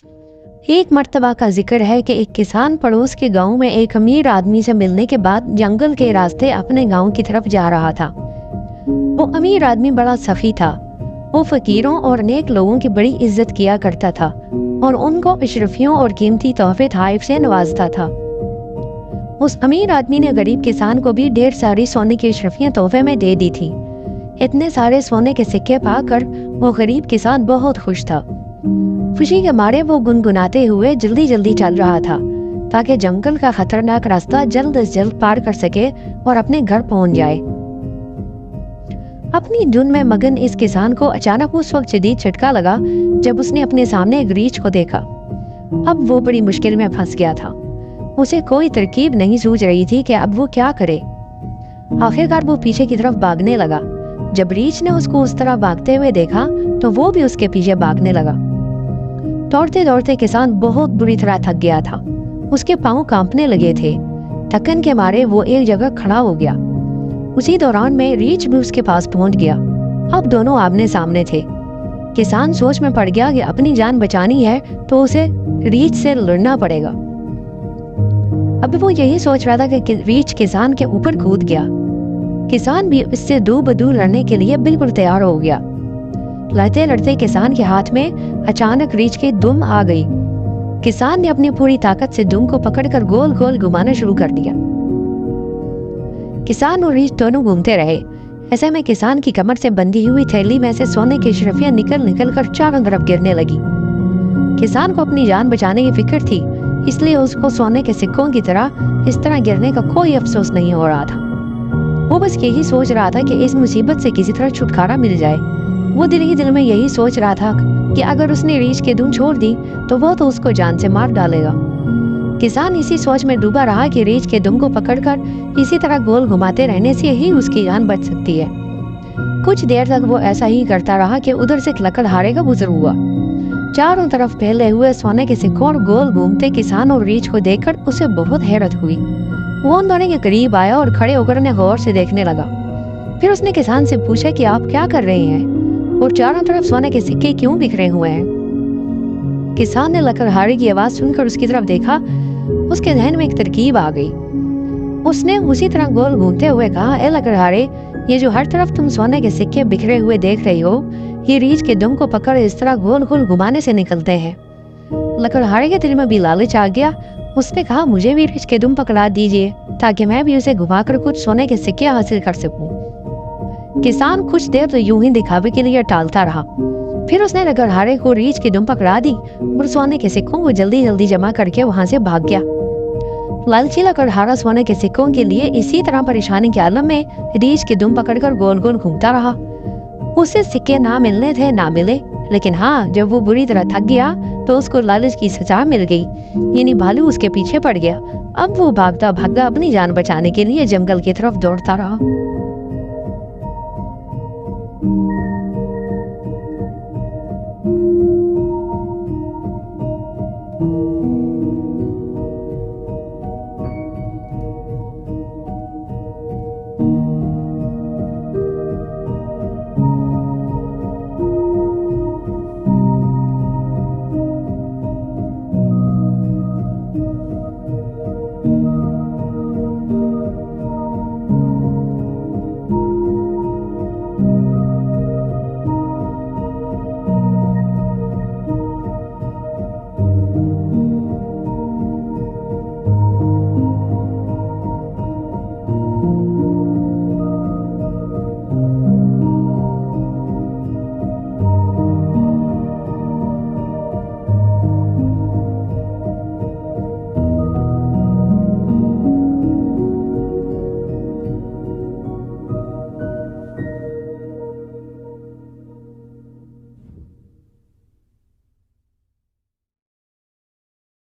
एक मर्तबा का जिक्र है कि एक किसान पड़ोस के गांव में एक अमीर आदमी से मिलने के बाद जंगल के रास्ते अपने गांव की तरफ जा रहा था। वो अमीर आदमी बड़ा सफी था। वो फकीरों और नेक लोगों की बड़ी इज्जत किया करता था और उनको अशरफियों और कीमती तोहफे तोहफे से नवाजता था। उस अमीर आदमी ने गरीब किसान को भी ढेर सारी सोने की अशरफियां तोहफे में दे दी थी। इतने सारे सोने के सिक्के पाकर वो गरीब किसान बहुत खुश था। खुशी के मारे वो गुनगुनाते हुए जल्दी जल्दी चल रहा था ताकि जंगल का खतरनाक रास्ता जल्द से जल्द पार कर सके और अपने घर पहुंच जाए। अपनी धुन में मगन इस किसान को अचानक उस वक्त शदीद झटका लगा जब उसने अपने सामने एक रीछ को देखा। अब वो बड़ी मुश्किल में फंस गया था। उसे कोई तरकीब नहीं सूझ रही थी कि अब वो क्या करे। आखिरकार वो पीछे की तरफ भागने लगा। जब रीछ ने उसको उस तरह भागते हुए देखा तो वो भी उसके पीछे भागने लगा। दौड़ते दौड़ते किसान बहुत बुरी तरह थक गया था। उसके पांव कांपने लगे थे। थकन के मारे वो एक जगह खड़ा हो गया। उसी दौरान में रीछ भी उसके पास पहुंच गया। अब दोनों आमने सामने थे। किसान सोच में पड़ गया कि अपनी जान बचानी है तो उसे रीछ से लड़ना पड़ेगा। अब वो यही सोच रहा था कि रीछ किसान के ऊपर कूद गया। किसान भी इससे दो बदू लड़ने के लिए बिल्कुल तैयार हो गया। लड़ते लड़ते किसान के हाथ में अचानक रीछ की दुम आ गई। किसान ने अपनी पूरी ताकत से दुम को पकड़कर गोल गोल घुमाना शुरू कर दिया। किसान और रीछ दोनों घूमते रहे। ऐसे में किसान की कमर से बंधी हुई थैली में से सोने की अशरफियां निकल निकल कर चारों तरफ गिरने लगी। किसान को अपनी जान बचाने की फिक्र थी, इसलिए उसको सोने के सिक्कों की तरह इस तरह गिरने का कोई अफसोस नहीं हो रहा था। वो बस यही सोच रहा था कि इस मुसीबत से किसी तरह छुटकारा मिल जाए। वो दिल ही दिल में यही सोच रहा था कि अगर उसने रीछ की धुन छोड़ दी तो वो तो उसको जान से मार डालेगा। किसान इसी सोच में डूबा रहा कि रीछ के दुम को पकड़कर इसी तरह गोल घुमाते रहने से ही उसकी जान बच सकती है। कुछ देर तक वो ऐसा ही करता रहा कि उधर से एक लकड़हारे का गुजर हुआ। चारों तरफ फैले हुए सोने के सिक्कों और गोल घूमते किसान और रीछ को देखकर उसे बहुत हैरत हुई। वो उन दोनों के करीब आया और खड़े होकर उन्हें गौर से देखने लगा। फिर उसने किसान से पूछा कि आप क्या कर रहे हैं और चारों तरफ सोने के सिक्के क्यों बिखरे हुए हैं। किसान ने लकड़हारे की आवाज सुनकर उसकी तरफ देखा। उसके जहन में एक तरकीब आ गई। उसने उसी तरह गोल घूमते हुए कहा, ए लकड़हारे, ये जो हर तरफ तुम सोने के सिक्के बिखरे हुए देख रही हो, ये रीछ के दुम को पकड़ इस तरह गोल गोल घुमाने से निकलते हैं। लकड़हारे के दिल में भी लालच आ गया। उसने कहा, मुझे भी रीछ के दुम पकड़ा दीजिए ताकि मैं भी उसे घुमाकर कुछ सोने के सिक्के हासिल कर सकूं। किसान कुछ देर तो यूं ही दिखावे के लिए टालता रहा। फिर उसने लकड़हारे को रीछ की दुम पकड़ा दी और सोने के सिक्कों को जल्दी जल्दी जमा करके वहां से भाग गया। लालची लकड़हारा सोने के सिक्कों के लिए इसी तरह परेशानी के आलम में रीछ की दुम पकड़कर गोल गोल घूमता रहा। उसे सिक्के ना मिलने थे ना मिले, लेकिन हाँ, जब वो बुरी तरह थक गया तो उसको लालच की सजा मिल गई, यानी भालू उसके पीछे पड़ गया। अब वो भागता भागता अपनी जान बचाने के लिए जंगल की तरफ दौड़ता रहा।